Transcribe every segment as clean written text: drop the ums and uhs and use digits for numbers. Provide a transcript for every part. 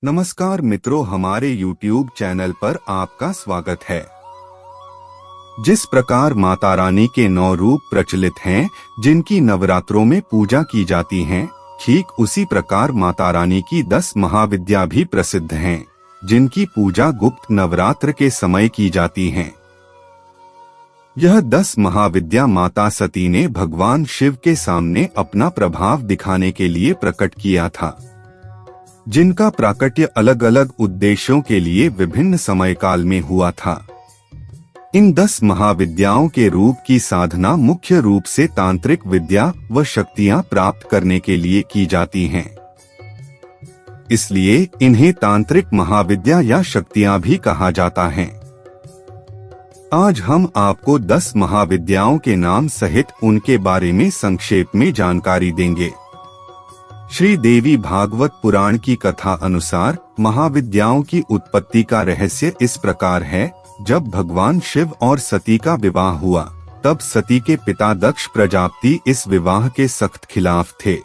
नमस्कार मित्रों, हमारे YouTube चैनल पर आपका स्वागत है। जिस प्रकार माता रानी के 9 रूप प्रचलित हैं, जिनकी नवरात्रों में पूजा की जाती हैं, ठीक उसी प्रकार माता रानी की 10 महाविद्या भी प्रसिद्ध हैं, जिनकी पूजा गुप्त नवरात्र के समय की जाती हैं। यह 10 महाविद्या माता सती ने भगवान शिव के सामने अपना प्रभाव दिखाने के लिए प्रकट किया था, जिनका प्राकट्य अलग अलग उद्देश्यों के लिए विभिन्न समय काल में हुआ था। इन 10 महाविद्याओं के रूप की साधना मुख्य रूप से तांत्रिक विद्या व शक्तियां प्राप्त करने के लिए की जाती हैं। इसलिए इन्हें तांत्रिक महाविद्या या शक्तियां भी कहा जाता है। आज हम आपको 10 महाविद्याओं के नाम सहित उनके बारे में संक्षेप में जानकारी देंगे। श्री देवी भागवत पुराण की कथा अनुसार महाविद्याओं की उत्पत्ति का रहस्य इस प्रकार है। जब भगवान शिव और सती का विवाह हुआ, तब सती के पिता दक्ष प्रजापति इस विवाह के सख्त खिलाफ थे।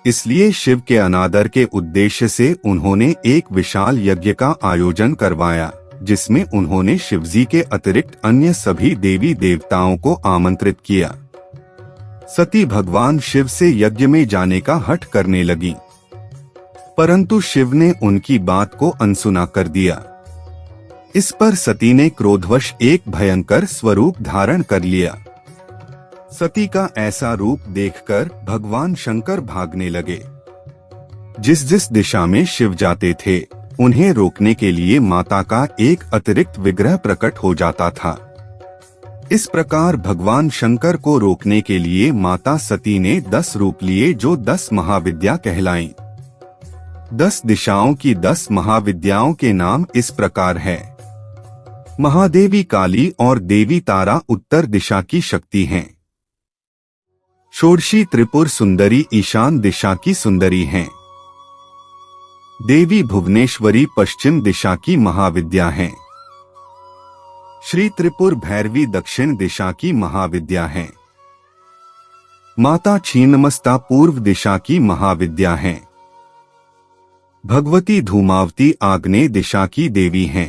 इसलिए शिव के अनादर के उद्देश्य से उन्होंने एक विशाल यज्ञ का आयोजन करवाया, जिसमें उन्होंने शिवजी के अतिरिक्त अन्य सभी देवी देवताओं को आमंत्रित किया। सती भगवान शिव से यज्ञ में जाने का हठ करने लगी, परंतु शिव ने उनकी बात को अनसुना कर दिया। इस पर सती ने क्रोधवश एक भयंकर स्वरूप धारण कर लिया। सती का ऐसा रूप देखकर भगवान शंकर भागने लगे। जिस जिस दिशा में शिव जाते थे, उन्हें रोकने के लिए माता का एक अतिरिक्त विग्रह प्रकट हो जाता था। इस प्रकार भगवान शंकर को रोकने के लिए माता सती ने 10 रूप लिए, जो 10 महाविद्या कहलाईं। 10 दिशाओं की 10 महाविद्याओं के नाम इस प्रकार है। महादेवी काली और देवी तारा उत्तर दिशा की शक्ति हैं। षोडशी त्रिपुर सुंदरी ईशान दिशा की सुंदरी हैं। देवी भुवनेश्वरी पश्चिम दिशा की महाविद्या हैं। श्री त्रिपुर भैरवी दक्षिण दिशा की महाविद्या हैं। माता छिन्नमस्ता पूर्व दिशा की महाविद्या हैं। भगवती धूमावती आग्नेय दिशा की देवी हैं।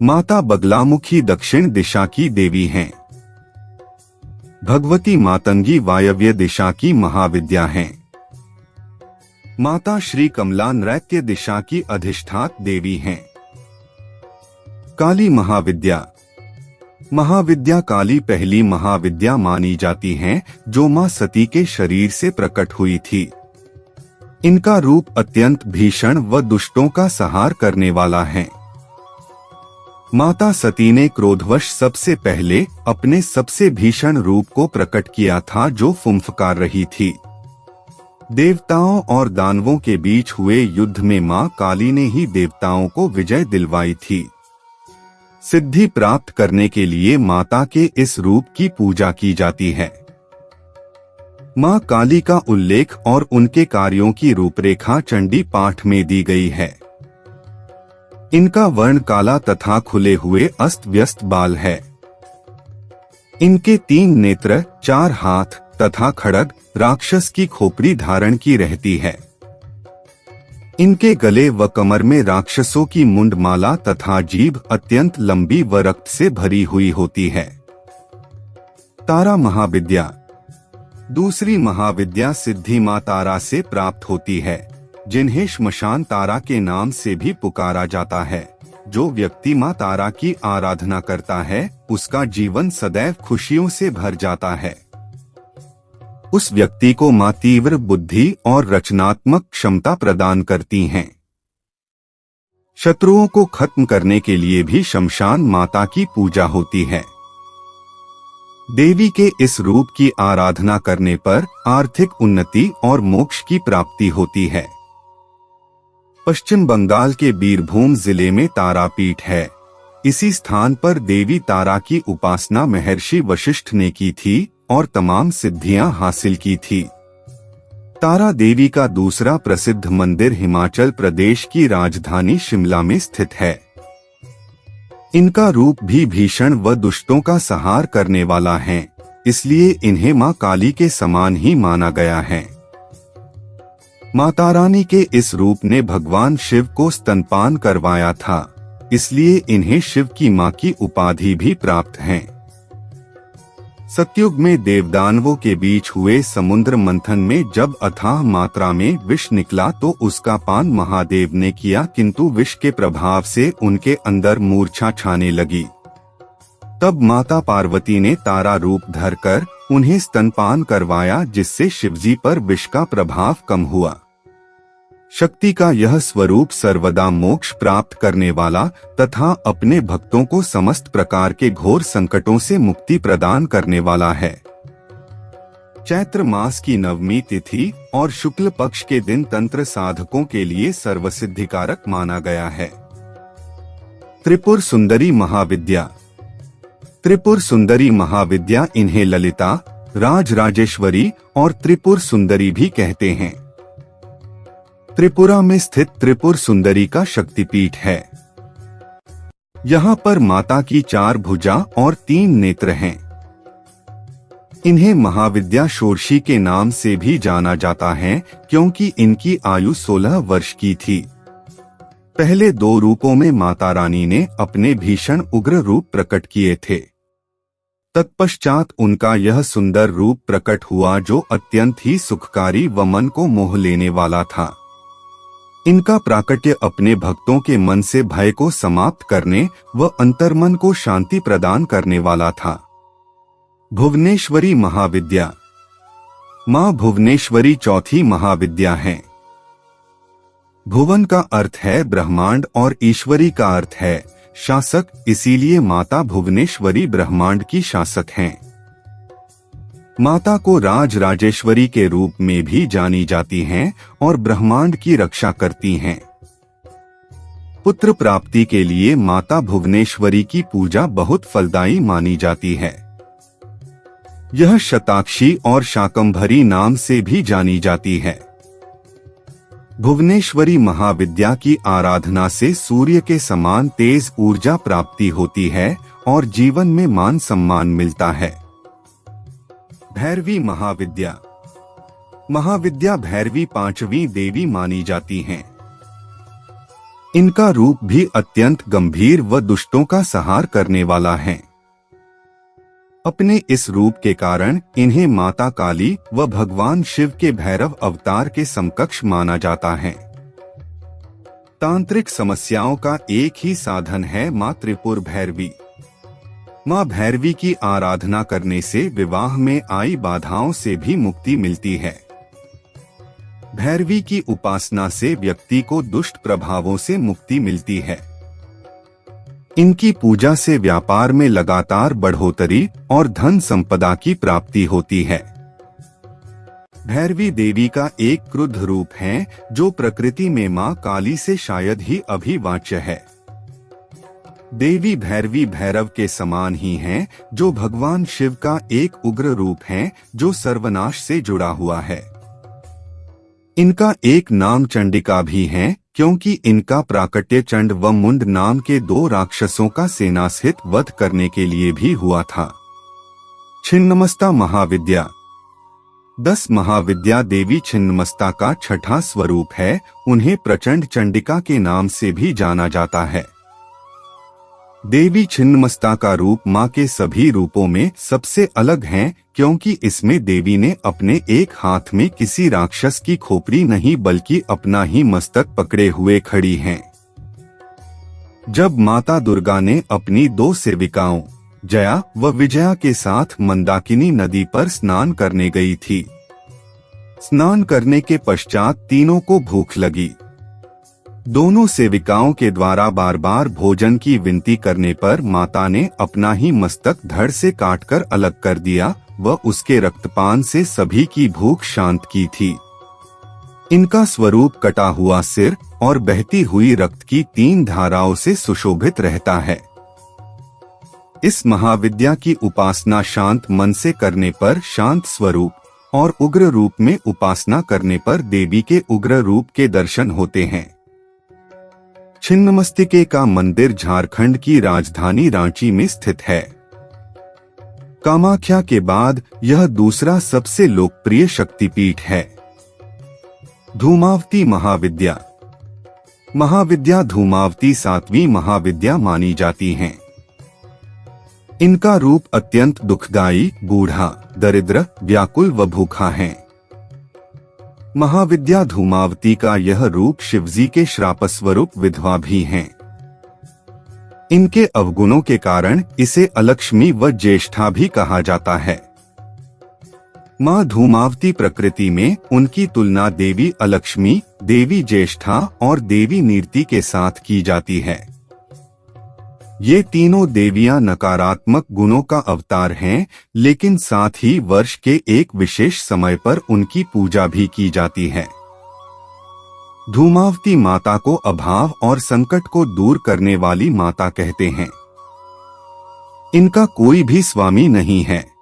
माता बगलामुखी दक्षिण दिशा की देवी हैं। भगवती मातंगी वायव्य दिशा की महाविद्या हैं। माता श्री कमला नैऋत्य दिशा की अधिष्ठात देवी हैं। काली महाविद्या। महाविद्या काली पहली महाविद्या मानी जाती हैं, जो मां सती के शरीर से प्रकट हुई थी। इनका रूप अत्यंत भीषण व दुष्टों का संहार करने वाला है। माता सती ने क्रोधवश सबसे पहले अपने सबसे भीषण रूप को प्रकट किया था, जो फुंफकार रही थी। देवताओं और दानवों के बीच हुए युद्ध में मां काली ने ही देवताओं को विजय दिलवाई थी। सिद्धि प्राप्त करने के लिए माता के इस रूप की पूजा की जाती है। मां काली का उल्लेख और उनके कार्यों की रूपरेखा चंडी पाठ में दी गई है। इनका वर्ण काला तथा खुले हुए अस्त व्यस्त बाल है। इनके 3 नेत्र, 4 हाथ तथा खड्ग राक्षस की खोपड़ी धारण की रहती है। इनके गले व कमर में राक्षसों की मुंडमाला तथा जीभ अत्यंत लंबी व रक्त से भरी हुई होती है। तारा महाविद्या। दूसरी महाविद्या सिद्धि मां तारा से प्राप्त होती है, जिन्हें श्मशान तारा के नाम से भी पुकारा जाता है। जो व्यक्ति मां तारा की आराधना करता है, उसका जीवन सदैव खुशियों से भर जाता है। उस व्यक्ति को मां तीव्र बुद्धि और रचनात्मक क्षमता प्रदान करती हैं। शत्रुओं को खत्म करने के लिए भी शमशान माता की पूजा होती है। देवी के इस रूप की आराधना करने पर आर्थिक उन्नति और मोक्ष की प्राप्ति होती है। पश्चिम बंगाल के बीरभूम जिले में तारापीठ है। इसी स्थान पर देवी तारा की उपासना महर्षि वशिष्ठ ने की थी और तमाम सिद्धियां हासिल की थी। तारा देवी का दूसरा प्रसिद्ध मंदिर हिमाचल प्रदेश की राजधानी शिमला में स्थित है। इनका रूप भी भीषण व दुष्टों का संहार करने वाला है, इसलिए इन्हें मां काली के समान ही माना गया है। माता रानी के इस रूप ने भगवान शिव को स्तनपान करवाया था, इसलिए इन्हें शिव की मां की उपाधि भी प्राप्त है। सतयुग में देवदानवों के बीच हुए समुद्र मंथन में जब अथाह मात्रा में विष निकला तो उसका पान महादेव ने किया, किंतु विष के प्रभाव से उनके अंदर मूर्छा छाने लगी। तब माता पार्वती ने तारा रूप धरकर उन्हें स्तनपान करवाया, जिससे शिवजी पर विष का प्रभाव कम हुआ। शक्ति का यह स्वरूप सर्वदा मोक्ष प्राप्त करने वाला तथा अपने भक्तों को समस्त प्रकार के घोर संकटों से मुक्ति प्रदान करने वाला है। चैत्र मास की नवमी तिथि और शुक्ल पक्ष के दिन तंत्र साधकों के लिए सर्वसिद्धिकारक माना गया है। त्रिपुर सुंदरी महाविद्या। त्रिपुर सुंदरी महाविद्या इन्हें ललिता, राजराजेश्वरी और त्रिपुर सुंदरी भी कहते हैं। त्रिपुरा में स्थित त्रिपुर सुंदरी का शक्तिपीठ है। यहाँ पर माता की 4 भुजा और 3 नेत्र हैं। इन्हें महाविद्या षोडशी के नाम से भी जाना जाता है, क्योंकि इनकी आयु 16 वर्ष की थी। पहले 2 रूपों में माता रानी ने अपने भीषण उग्र रूप प्रकट किए थे। तत्पश्चात उनका यह सुंदर रूप प्रकट हुआ, जो अत्यंत ही सुखकारी व मन को मोह लेने वाला था। इनका प्राकट्य अपने भक्तों के मन से भय को समाप्त करने व अंतर्मन को शांति प्रदान करने वाला था। भुवनेश्वरी महाविद्या। मां भुवनेश्वरी चौथी महाविद्या है। भुवन का अर्थ है ब्रह्मांड और ईश्वरी का अर्थ है शासक, इसीलिए माता भुवनेश्वरी ब्रह्मांड की शासक हैं। माता को राजराजेश्वरी के रूप में भी जानी जाती हैं और ब्रह्मांड की रक्षा करती हैं। पुत्र प्राप्ति के लिए माता भुवनेश्वरी की पूजा बहुत फलदायी मानी जाती है। यह शताक्षी और शाकंभरी नाम से भी जानी जाती है। भुवनेश्वरी महाविद्या की आराधना से सूर्य के समान तेज ऊर्जा प्राप्ति होती है और जीवन में मान सम्मान मिलता है। भैरवी महाविद्या। महाविद्या भैरवी 5वीं देवी मानी जाती हैं। इनका रूप भी अत्यंत गंभीर व दुष्टों का संहार करने वाला है। अपने इस रूप के कारण इन्हें माता काली व भगवान शिव के भैरव अवतार के समकक्ष माना जाता है। तांत्रिक समस्याओं का एक ही साधन है मां त्रिपुर भैरवी। मां भैरवी की आराधना करने से विवाह में आई बाधाओं से भी मुक्ति मिलती है। भैरवी की उपासना से व्यक्ति को दुष्ट प्रभावों से मुक्ति मिलती है। इनकी पूजा से व्यापार में लगातार बढ़ोतरी और धन संपदा की प्राप्ति होती है। भैरवी देवी का एक क्रुद्ध रूप है, जो प्रकृति में मां काली से शायद ही अभिवाच्य है। देवी भैरवी भैरव के समान ही हैं, जो भगवान शिव का एक उग्र रूप है, जो सर्वनाश से जुड़ा हुआ है। इनका एक नाम चंडिका भी है, क्योंकि इनका प्राकट्य चंड व मुंड नाम के 2 राक्षसों का सेनासहित वध करने के लिए भी हुआ था। छिन्नमस्ता महाविद्या। 10 महाविद्या देवी छिन्नमस्ता का 6ठा स्वरूप है। उन्हें प्रचंड चंडिका के नाम से भी जाना जाता है। देवी छिन्नमस्ता का रूप मां के सभी रूपों में सबसे अलग है, क्योंकि इसमें देवी ने अपने एक हाथ में किसी राक्षस की खोपड़ी नहीं बल्कि अपना ही मस्तक पकड़े हुए खड़ी हैं। जब माता दुर्गा ने अपनी 2 सेविकाओं जया व विजया के साथ मंदाकिनी नदी पर स्नान करने गई थी, स्नान करने के पश्चात तीनों को भूख लगी। दोनों सेविकाओं के द्वारा बार बार भोजन की विनती करने पर माता ने अपना ही मस्तक धड़ से काटकर अलग कर दिया व उसके रक्तपान से सभी की भूख शांत की थी। इनका स्वरूप कटा हुआ सिर और बहती हुई रक्त की 3 धाराओं से सुशोभित रहता है। इस महाविद्या की उपासना शांत मन से करने पर शांत स्वरूप और उग्र रूप में उपासना करने पर देवी के उग्र रूप के दर्शन होते हैं। छिन्नमस्तिके का मंदिर झारखंड की राजधानी रांची में स्थित है। कामाख्या के बाद यह दूसरा सबसे लोकप्रिय शक्तिपीठ है। धूमावती महाविद्या। महाविद्या धूमावती 7वीं महाविद्या मानी जाती हैं। इनका रूप अत्यंत दुखदायी, बूढ़ा, दरिद्र, व्याकुल व भूखा है। महाविद्या धूमावती का यह रूप शिवजी के श्रापस्वरूप विधवा भी हैं। इनके अवगुणों के कारण इसे अलक्ष्मी व ज्येष्ठा भी कहा जाता है। मां धूमावती प्रकृति में उनकी तुलना देवी अलक्ष्मी, देवी ज्येष्ठा और देवी नीरति के साथ की जाती है। ये तीनों देवियां नकारात्मक गुणों का अवतार हैं, लेकिन साथ ही वर्ष के एक विशेष समय पर उनकी पूजा भी की जाती है। धूमावती माता को अभाव और संकट को दूर करने वाली माता कहते हैं। इनका कोई भी स्वामी नहीं है।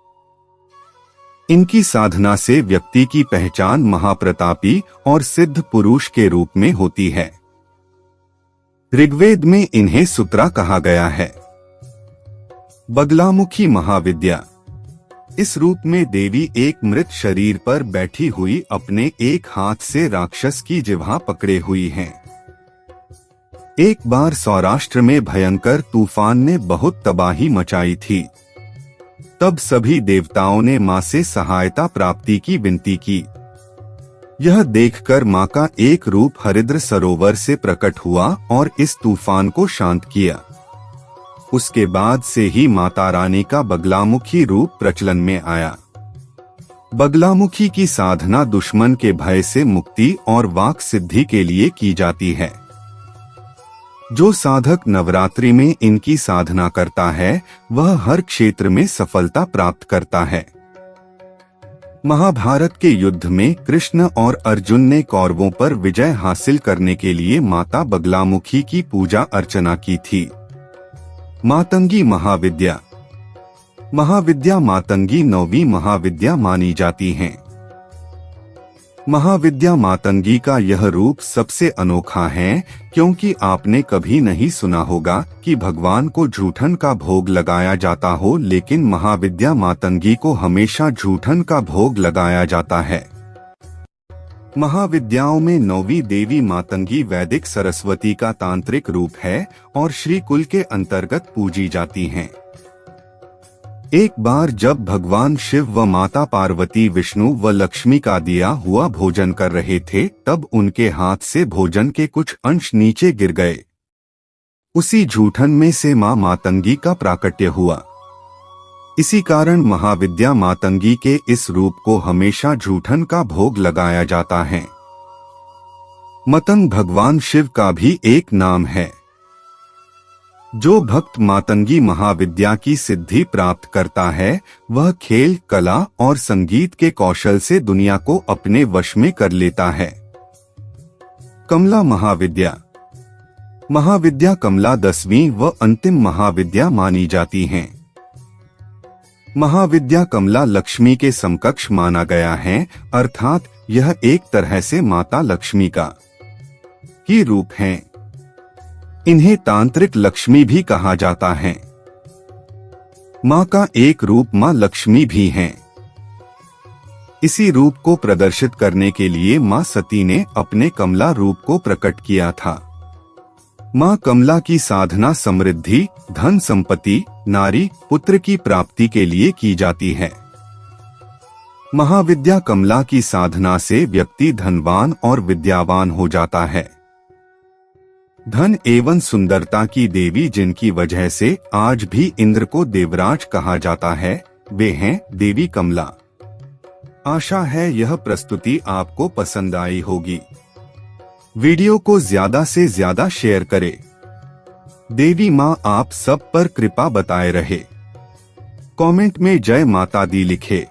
इनकी साधना से व्यक्ति की पहचान महाप्रतापी और सिद्ध पुरुष के रूप में होती है। ऋग्वेद में इन्हें सुत्रा कहा गया है। बगलामुखी महाविद्या। इस रूप में देवी एक मृत शरीर पर बैठी हुई अपने एक हाथ से राक्षस की जिह्वा पकड़े हुई हैं। एक बार सौराष्ट्र में भयंकर तूफान ने बहुत तबाही मचाई थी। तब सभी देवताओं ने मां से सहायता प्राप्ति की विनती की। यह देखकर मां का एक रूप हरिद्र सरोवर से प्रकट हुआ और इस तूफान को शांत किया। उसके बाद से ही माता रानी का बगलामुखी रूप प्रचलन में आया। बगलामुखी की साधना दुश्मन के भय से मुक्ति और वाक सिद्धि के लिए की जाती है। जो साधक नवरात्रि में इनकी साधना करता है वह हर क्षेत्र में सफलता प्राप्त करता है। महाभारत के युद्ध में कृष्ण और अर्जुन ने कौरवों पर विजय हासिल करने के लिए माता बगलामुखी की पूजा अर्चना की थी। मातंगी महाविद्या। महाविद्या मातंगी 9वीं महाविद्या मानी जाती हैं। महाविद्या मातंगी का यह रूप सबसे अनोखा है, क्योंकि आपने कभी नहीं सुना होगा कि भगवान को जूठन का भोग लगाया जाता हो, लेकिन महाविद्या मातंगी को हमेशा जूठन का भोग लगाया जाता है। महाविद्याओं में 9वीं देवी मातंगी वैदिक सरस्वती का तांत्रिक रूप है और श्री कुल के अंतर्गत पूजी जाती हैं। एक बार जब भगवान शिव व माता पार्वती विष्णु व लक्ष्मी का दिया हुआ भोजन कर रहे थे, तब उनके हाथ से भोजन के कुछ अंश नीचे गिर गए। उसी जूठन में से मां मातंगी का प्राकट्य हुआ। इसी कारण महाविद्या मातंगी के इस रूप को हमेशा जूठन का भोग लगाया जाता है। मतंग भगवान शिव का भी एक नाम है। जो भक्त मातंगी महाविद्या की सिद्धि प्राप्त करता है वह खेल, कला और संगीत के कौशल से दुनिया को अपने वश में कर लेता है। कमला महाविद्या। महाविद्या कमला 10वीं व अंतिम महाविद्या मानी जाती हैं। महाविद्या कमला लक्ष्मी के समकक्ष माना गया है, अर्थात यह एक तरह से माता लक्ष्मी का ही रूप हैं। इन्हें तांत्रिक लक्ष्मी भी कहा जाता है। मां का एक रूप मां लक्ष्मी भी हैं। इसी रूप को प्रदर्शित करने के लिए मां सती ने अपने कमला रूप को प्रकट किया था। मां कमला की साधना समृद्धि, धन संपत्ति, नारी, पुत्र की प्राप्ति के लिए की जाती है। महाविद्या कमला की साधना से व्यक्ति धनवान और विद्यावान हो जाता है। धन एवं सुंदरता की देवी जिनकी वजह से आज भी इंद्र को देवराज कहा जाता है, वे हैं देवी कमला। आशा है यह प्रस्तुति आपको पसंद आई होगी। वीडियो को ज्यादा से ज्यादा शेयर करें। देवी मां आप सब पर कृपा बताए रहे। कमेंट में जय माता दी लिखे।